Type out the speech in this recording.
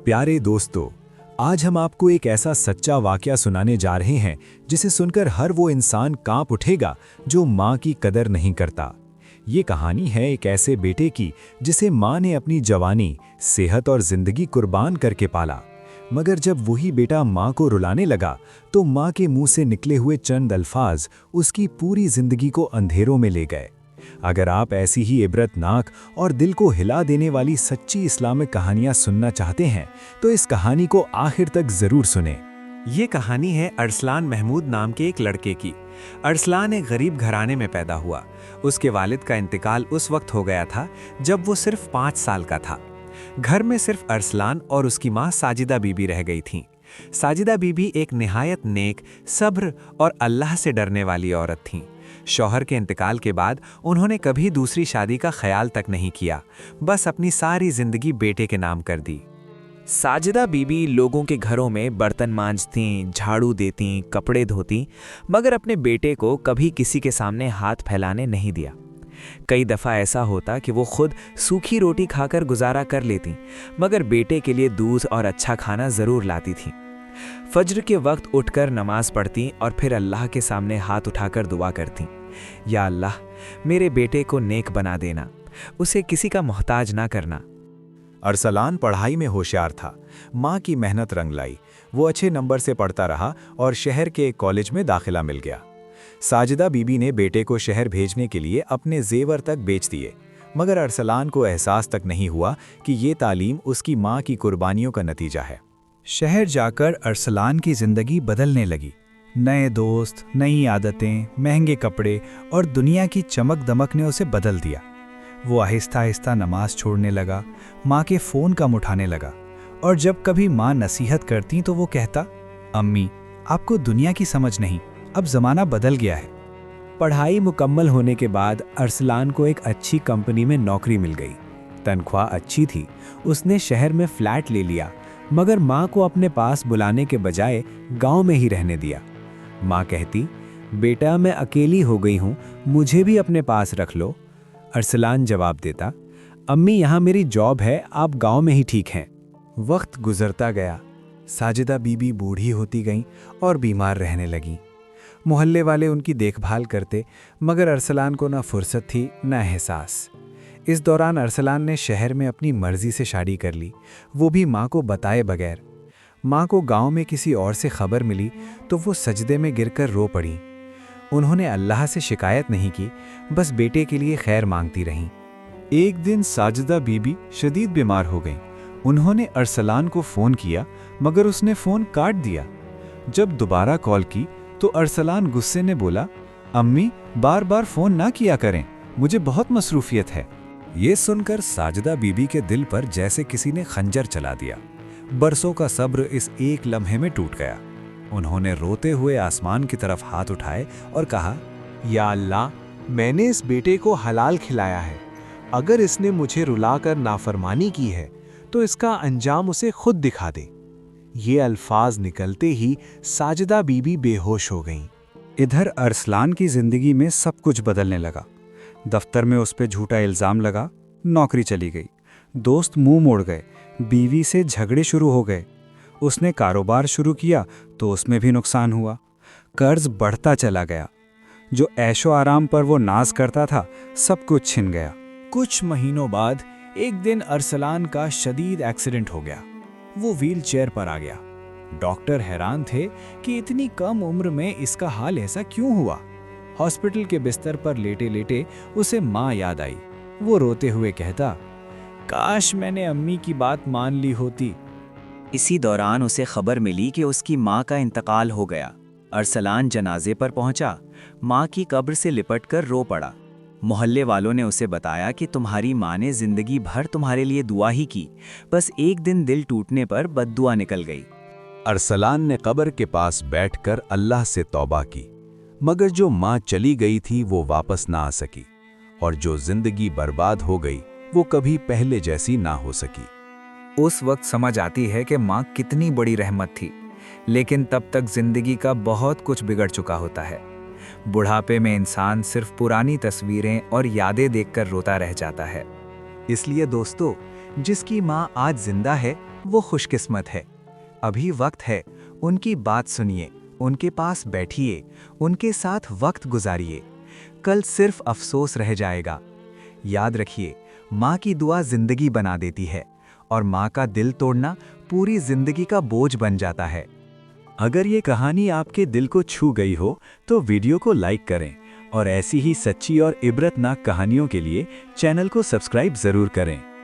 प्यारे दोस्तों, आज हम आपको एक ऐसा सच्चा वाकया सुनाने जा रहे हैं जिसे सुनकर हर वो इंसान कांप उठेगा जो माँ की कदर नहीं करता। ये कहानी है एक ऐसे बेटे की जिसे माँ ने अपनी जवानी, सेहत और जिंदगी कुर्बान करके पाला। मगर जब वही बेटा माँ को रुलाने लगा तो माँ के मुंह से निकले हुए चंद अल्फाज उसकी पूरी जिंदगी को अंधेरों में ले गए। अगर आप ऐसी ही इबरतनाक और दिल को हिला देने वाली सच्ची इस्लामिक कहानियां सुनना चाहते हैं तो इस कहानी को आखिर तक जरूर सुनें। ये कहानी है अरसलान महमूद नाम के एक लड़के की। अरसलान एक गरीब घराने में पैदा हुआ। उसके वालिद का इंतकाल उस वक्त हो गया था जब वो सिर्फ 5 साल का था। घर में सिर्फ अरसलान और उसकी माँ साजिदा बीबी रह गई थीं। साजिदा बीबी एक निहायत नेक, सब्र और अल्लाह से डरने वाली औरत थीं। शौहर के इंतकाल के बाद उन्होंने कभी दूसरी शादी का ख्याल तक नहीं किया, बस अपनी सारी जिंदगी बेटे के नाम कर दी। साजिदा बीबी लोगों के घरों में बर्तन मांजती, झाड़ू देती, कपड़े धोती, मगर अपने बेटे को कभी किसी के सामने हाथ फैलाने नहीं दिया। कई दफ़ा ऐसा होता कि वो खुद सूखी रोटी खाकर गुजारा कर लेती, मगर बेटे के लिए दूध और अच्छा खाना ज़रूर लाती थीं। फज्र के वक्त उठकर नमाज पढ़ती और फिर अल्लाह के सामने हाथ उठाकर दुआ करती, या अल्लाह, मेरे बेटे को नेक बना देना, उसे किसी का मोहताज ना करना। अरसलान पढ़ाई में होशियार था। माँ की मेहनत रंग लाई। वो अच्छे नंबर से पढ़ता रहा और शहर के एक कॉलेज में दाखिला मिल गया। साजिदा बीबी ने बेटे को शहर भेजने के लिए अपने जेवर तक बेच दिए, मगर अरसलान को एहसास तक नहीं हुआ कि ये तालीम उसकी माँ की कुर्बानियों का नतीजा है। शहर जाकर अरसलान की जिंदगी बदलने लगी। नए दोस्त, नई आदतें, महंगे कपड़े और दुनिया की चमक दमक ने उसे बदल दिया। वो आहिस्ता आहिस्ता नमाज छोड़ने लगा, माँ के फ़ोन कम उठाने लगा, और जब कभी माँ नसीहत करती तो वो कहता, अम्मी, आपको दुनिया की समझ नहीं, अब ज़माना बदल गया है। पढ़ाई मुकम्मल होने के बाद अरसलान को एक अच्छी कंपनी में नौकरी मिल गई। तनख्वाह अच्छी थी। उसने शहर में फ्लैट ले लिया, मगर माँ को अपने पास बुलाने के बजाय गांव में ही रहने दिया। माँ कहती, बेटा मैं अकेली हो गई हूँ, मुझे भी अपने पास रख लो। अरसलान जवाब देता, अम्मी यहाँ मेरी जॉब है, आप गांव में ही ठीक हैं। वक्त गुजरता गया। साजिदा बीबी बूढ़ी होती गईं और बीमार रहने लगीं। मोहल्ले वाले उनकी देखभाल करते, मगर अरसलान को ना फुर्सत थी ना एहसास। इस दौरान अरसलान ने शहर में अपनी मर्जी से शादी कर ली, वो भी माँ को बताए बगैर। माँ को गांव में किसी और से खबर मिली तो वो सजदे में गिरकर रो पड़ी। उन्होंने अल्लाह से शिकायत नहीं की, बस बेटे के लिए खैर मांगती रहीं। एक दिन साजिदा बीबी शदीद बीमार हो गईं। उन्होंने अरसलान को फ़ोन किया, मगर उसने फ़ोन काट दिया। जब दोबारा कॉल की तो अरसलान गुस्से में बोला, अम्मी, बार बार फ़ोन ना किया करें, मुझे बहुत मसरूफियत है। ये सुनकर साजिदा बीबी के दिल पर जैसे किसी ने खंजर चला दिया। बरसों का सब्र इस एक लम्हे में टूट गया। उन्होंने रोते हुए आसमान की तरफ हाथ उठाए और कहा, या अल्लाह, मैंने इस बेटे को हलाल खिलाया है। अगर इसने मुझे रुलाकर नाफरमानी की है तो इसका अंजाम उसे खुद दिखा दे। ये अल्फाज निकलते ही साजिदा बीबी बेहोश हो गईं। इधर अरसलान की जिंदगी में सब कुछ बदलने लगा। दफ्तर में उस पे झूठा इल्ज़ाम लगा, नौकरी चली गई, दोस्त मुंह मोड़ गए, बीवी से झगड़े शुरू हो गए। उसने कारोबार शुरू किया तो उसमें भी नुकसान हुआ। कर्ज बढ़ता चला गया। जो ऐशो आराम पर वो नाज करता था, सब कुछ छिन गया। कुछ महीनों बाद एक दिन अरसलान का शदीद एक्सीडेंट हो गया। वो व्हील चेयर पर आ गया। डॉक्टर हैरान थे कि इतनी कम उम्र में इसका हाल ऐसा क्यों हुआ। हॉस्पिटल के बिस्तर पर लेटे लेटे उसे माँ याद आई। वो रोते हुए कहता, काश मैंने अम्मी की बात मान ली होती। इसी दौरान उसे खबर मिली कि उसकी माँ का इंतकाल हो गया। अरसलान जनाजे पर पहुंचा, माँ की कब्र से लिपटकर रो पड़ा। मोहल्ले वालों ने उसे बताया कि तुम्हारी माँ ने जिंदगी भर तुम्हारे लिए दुआ ही की, बस एक दिन दिल टूटने पर बद्दुआ निकल गई। अरसलान ने कब्र के पास बैठकर अल्लाह से तौबा की, मगर जो माँ चली गई थी वो वापस ना आ सकी, और जो जिंदगी बर्बाद हो गई वो कभी पहले जैसी ना हो सकी। उस वक्त समझ आती है कि माँ कितनी बड़ी रहमत थी, लेकिन तब तक जिंदगी का बहुत कुछ बिगड़ चुका होता है। बुढ़ापे में इंसान सिर्फ पुरानी तस्वीरें और यादें देखकर रोता रह जाता है। इसलिए दोस्तों, जिसकी माँ आज जिंदा है वो खुशकिस्मत है। अभी वक्त है, उनकी बात सुनिए, उनके पास बैठिए, उनके साथ वक्त गुजारिए। कल सिर्फ अफसोस रह जाएगा। याद रखिए, माँ की दुआ जिंदगी बना देती है और माँ का दिल तोड़ना पूरी जिंदगी का बोझ बन जाता है। अगर ये कहानी आपके दिल को छू गई हो तो वीडियो को लाइक करें और ऐसी ही सच्ची और इबरतनाक कहानियों के लिए चैनल को सब्सक्राइब जरूर करें।